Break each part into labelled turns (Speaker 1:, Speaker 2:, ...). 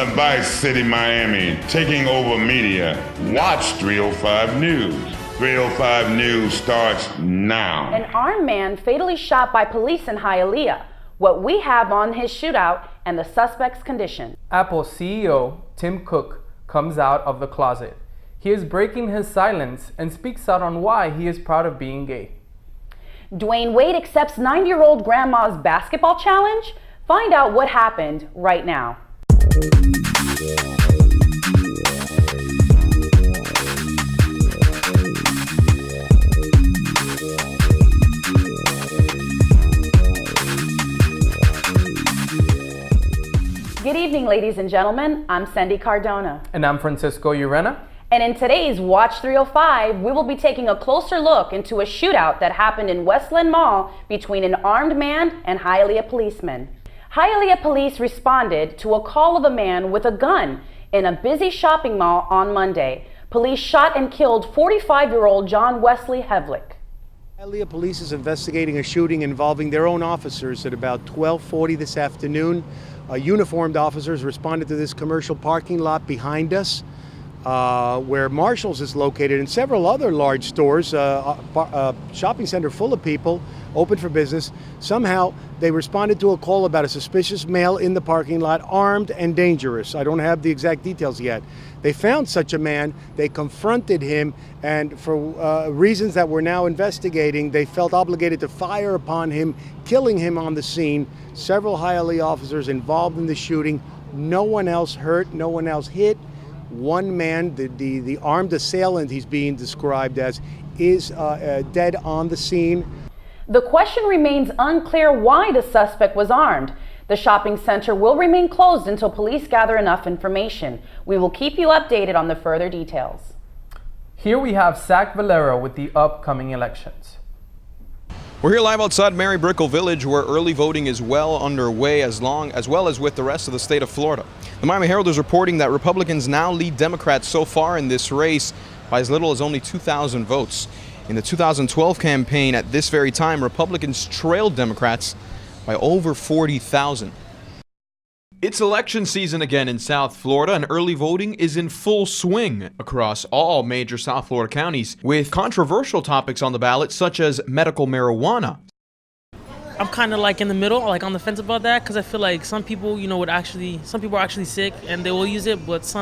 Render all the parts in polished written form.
Speaker 1: the Vice City, Miami, taking over media. Watch 305 News. 305 News starts now.
Speaker 2: An armed man fatally shot by police in Hialeah. What we have on his shootout and the suspect's condition.
Speaker 3: Apple CEO Tim Cook comes out of the closet. He is breaking his silence and speaks out on why he is proud of being gay.
Speaker 2: Dwayne Wade accepts 90-year-old grandma's basketball challenge. Find out what happened right now. Good evening, ladies and gentlemen. I'm Sandy Cardona.
Speaker 3: And I'm Francisco Urena.
Speaker 2: And in today's Watch 305, we will be taking a closer look into a shootout that happened in Westland Mall between an armed man and Hialeah policemen. Hialeah police responded to a call of a man with a gun in a busy shopping mall on Monday. Police shot and killed 45-year-old John Wesley Hevlick.
Speaker 4: Hialeah police is investigating a shooting involving their own officers at about 12:40 this afternoon. Uniformed officers responded to this commercial parking lot behind us, where Marshall's is located, and several other large stores, a shopping center full of people, open for business. Somehow they responded to a call about a suspicious male in the parking lot, armed and dangerous. I don't have the exact details yet. They found such a man, they confronted him, and for reasons that we're now investigating, they felt obligated to fire upon him, killing him on the scene. Several Hialeah officers involved in the shooting. No one else hurt, no one else hit. One man, the armed assailant he's being described as, is dead on the scene.
Speaker 2: The question remains unclear why the suspect was armed. The shopping center will remain closed until police gather enough information. We will keep you updated on the further details.
Speaker 3: Here we have Zach Valero with the upcoming elections.
Speaker 5: We're here live outside Mary Brickell Village, where early voting is well underway, as well as with the rest of the state of Florida. The Miami Herald is reporting that Republicans now lead Democrats so far in this race by as little as only 2,000 votes. In the 2012 campaign, at this very time, Republicans trailed Democrats by over 40,000. It's election season again in South Florida, and early voting is in full swing across all major South Florida counties, with controversial topics on the ballot such as medical marijuana.
Speaker 6: I'm kind of like in the middle, like on the fence about that, because I feel like some people, some people are actually sick and they will use it, but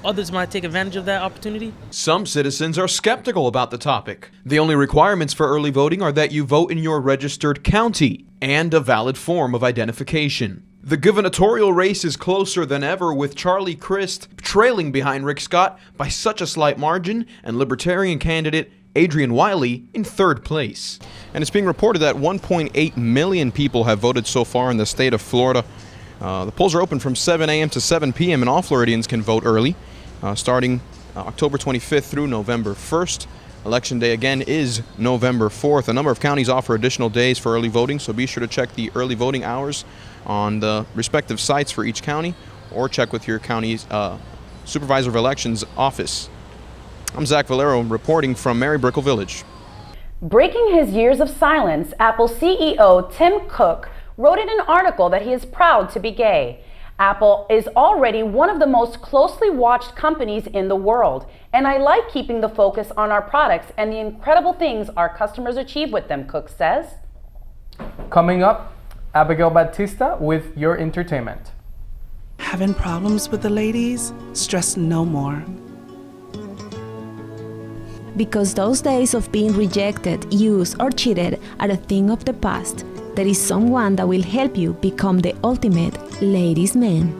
Speaker 6: others might take advantage of that opportunity.
Speaker 5: Some citizens are skeptical about the topic. The only requirements for early voting are that you vote in your registered county and a valid form of identification. The gubernatorial race is closer than ever, with Charlie Crist trailing behind Rick Scott by such a slight margin, and Libertarian candidate Adrian Wiley in third place. And it's being reported that 1.8 million people have voted so far in the state of Florida. The polls are open from 7 a.m. to 7 p.m. and all Floridians can vote early, starting October 25th through November 1st. Election day again is November 4th. A number of counties offer additional days for early voting, so be sure to check the early voting hours on the respective sites for each county, or check with your county's Supervisor of Elections office. I'm Zach Valero reporting from Mary Brickell Village.
Speaker 2: Breaking his years of silence, Apple CEO Tim Cook wrote in an article that he is proud to be gay. Apple is already one of the most closely watched companies in the world, and I like keeping the focus on our products and the incredible things our customers achieve with them, Cook says.
Speaker 3: Coming up, Abigail Batista with your entertainment.
Speaker 7: Having problems with the ladies? Stress no more.
Speaker 8: Because those days of being rejected, used, or cheated are a thing of the past, there is someone that will help you become the ultimate ladies' man.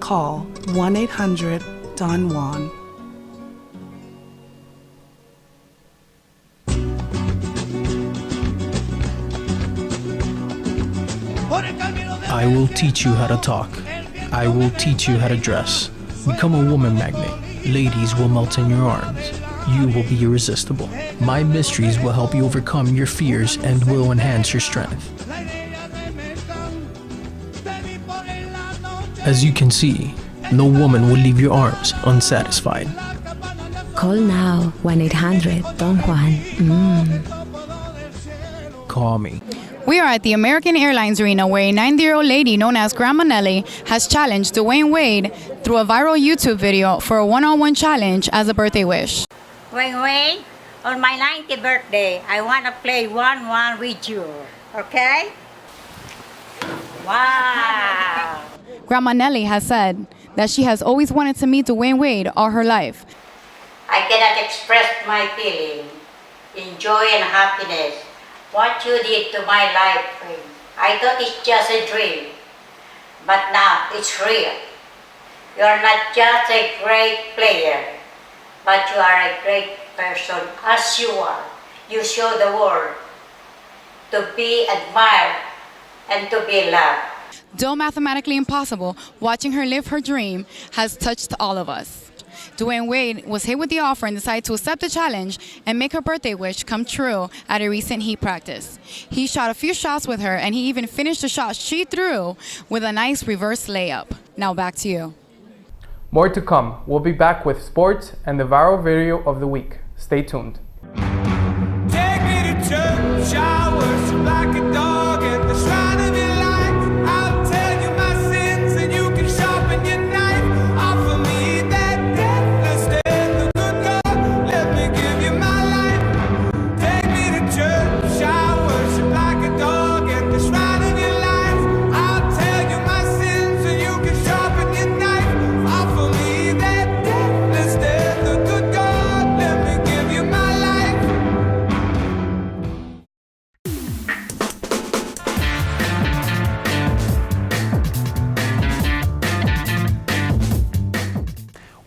Speaker 7: Call 1-800-DON-JUAN.
Speaker 9: I will teach you how to talk. I will teach you how to dress. Become a woman magnet. Ladies will melt in your arms. You will be irresistible. My mysteries will help you overcome your fears and will enhance your strength. As you can see, no woman will leave your arms unsatisfied.
Speaker 8: Call now 1-800-DON-JUAN.
Speaker 9: Call me
Speaker 10: We are at the American Airlines Arena where a 90-year-old lady known as Grandma Nelly has challenged Dwayne Wade through a viral YouTube video for a one-on-one challenge as a birthday wish.
Speaker 11: Dwayne Wade, on my 90th birthday, I want to play 1-1 with you, okay? Wow!
Speaker 10: Grandma Nelly has said that she has always wanted to meet Dwayne Wade all her life.
Speaker 11: I cannot express my feeling, in joy and happiness, what you did to my life. I thought it's just a dream, but now it's real. You're not just a great player, but you are a great person as you are. You show the world to be admired and to be loved.
Speaker 10: Though mathematically impossible, watching her live her dream has touched all of us. Dwayne Wade was hit with the offer and decided to accept the challenge and make her birthday wish come true at a recent Heat practice. He shot a few shots with her, and he even finished the shot she threw with a nice reverse layup. Now back to you.
Speaker 3: More to come. We'll be back with sports and the viral video of the week. Stay tuned.
Speaker 12: Take me to church, I worship like a dog at the shrine of your life. I'll tell you my sins and you can sharpen your knife. Offer me that deathless death, the good God, let me give you my life. Take me to church, I worship like a dog at the shrine of your life. I'll tell you my sins and you can sharpen your knife. Offer me that deathless death, the good God, let me give you my life.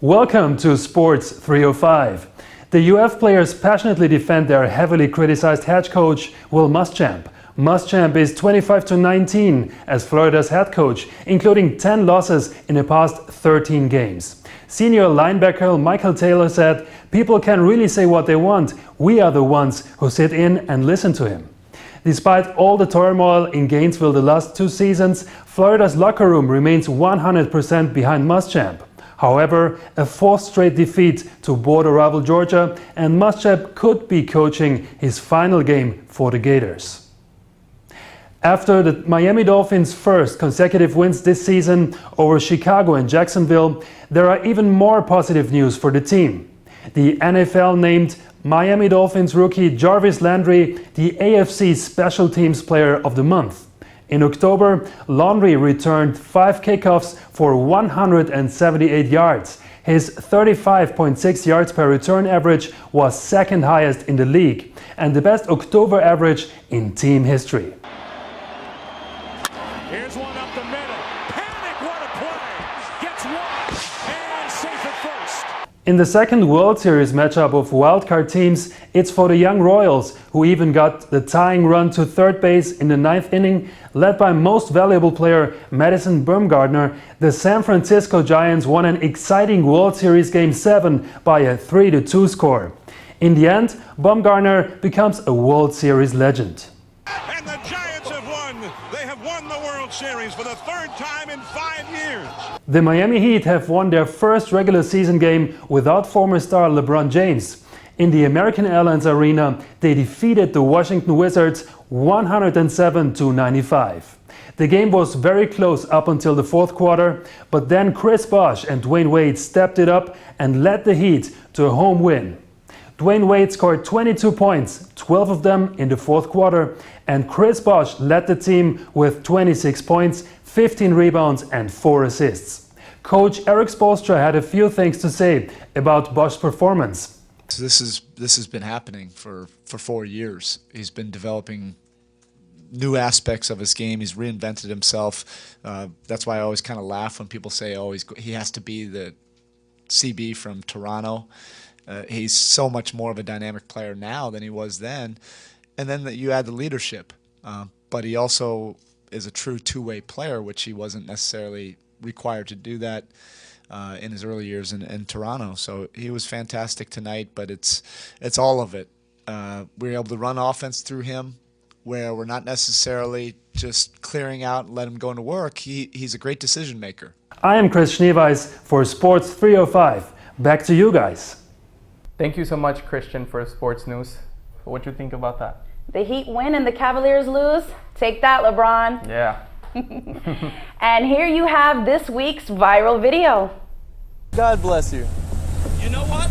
Speaker 13: Welcome to Sports 305. The UF players passionately defend their heavily criticized head coach, Will Muschamp. Muschamp is 25-19 as Florida's head coach, including 10 losses in the past 13 games. Senior linebacker Michael Taylor said, "People can really say what they want. We are the ones who sit in and listen to him." Despite all the turmoil in Gainesville the last 2 seasons, Florida's locker room remains 100% behind Muschamp. However, a 4th straight defeat to border rival Georgia, and Muschamp could be coaching his final game for the Gators. After the Miami Dolphins' first consecutive wins this season over Chicago and Jacksonville, there are even more positive news for the team. The NFL named Miami Dolphins rookie Jarvis Landry the AFC Special Teams Player of the Month. In October, Landry returned 5 kickoffs for 178 yards. His 35.6 yards per return average was second highest in the league and the best October average in team history.
Speaker 12: Here's one up the middle. Panic, what a play! Gets one and safe at first.
Speaker 13: In the second World Series matchup of wildcard teams, it's for the young Royals, who even got the tying run to third base in the 9th inning. Led by most valuable player Madison Bumgarner, the San Francisco Giants won an exciting World Series Game 7 by a 3-2 score. In the end, Bumgarner becomes a World Series legend.
Speaker 12: And the Giants have won. They have won the World Series for the 3rd time in 5 years.
Speaker 13: The Miami Heat have won their first regular season game without former star LeBron James. In the American Airlines Arena, they defeated the Washington Wizards 107-95. The game was very close up until the 4th quarter, but then Chris Bosh and Dwayne Wade stepped it up and led the Heat to a home win. Dwayne Wade scored 22 points, 12 of them in the 4th quarter, and Chris Bosh led the team with 26 points, 15 rebounds and 4 assists. Coach Eric Spoelstra had a few things to say about Bosh's performance.
Speaker 14: This has been happening for 4 years. He's been developing new aspects of his game. He's reinvented himself. That's why I always kind of laugh when people say, "Oh, he has to be the CB from Toronto." He's so much more of a dynamic player now than he was then. And then you add the leadership. But he also is a true two-way player, which he wasn't necessarily required to do that in his early years in Toronto. So he was fantastic tonight, but it's all of it. We were able to run offense through him where we're not necessarily just clearing out and let him go into work. He's a great decision maker.
Speaker 13: I am Chris Schneeweiss for Sports 305. Back to you guys.
Speaker 3: Thank you so much, Christian, for sports news. What do you think about that?
Speaker 2: The Heat win and the Cavaliers lose. Take that, LeBron.
Speaker 3: Yeah.
Speaker 2: And here you have this week's viral video.
Speaker 15: God bless you.
Speaker 16: You know what?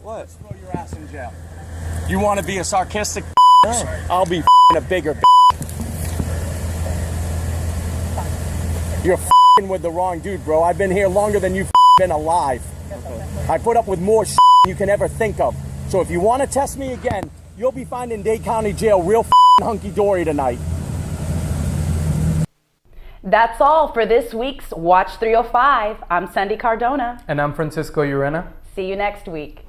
Speaker 15: What?
Speaker 16: Throw your ass in jail. You want to be a sarcastic?
Speaker 15: No.
Speaker 16: I'll be a bigger. You're with the wrong dude, bro. I've been here longer than you've been alive. I put up with more you can ever think of. So if you want to test me again, you'll be finding Dade County Jail real hunky-dory tonight.
Speaker 2: That's all for this week's Watch 305. I'm Sandy Cardona.
Speaker 3: And I'm Francisco Urena.
Speaker 2: See you next week.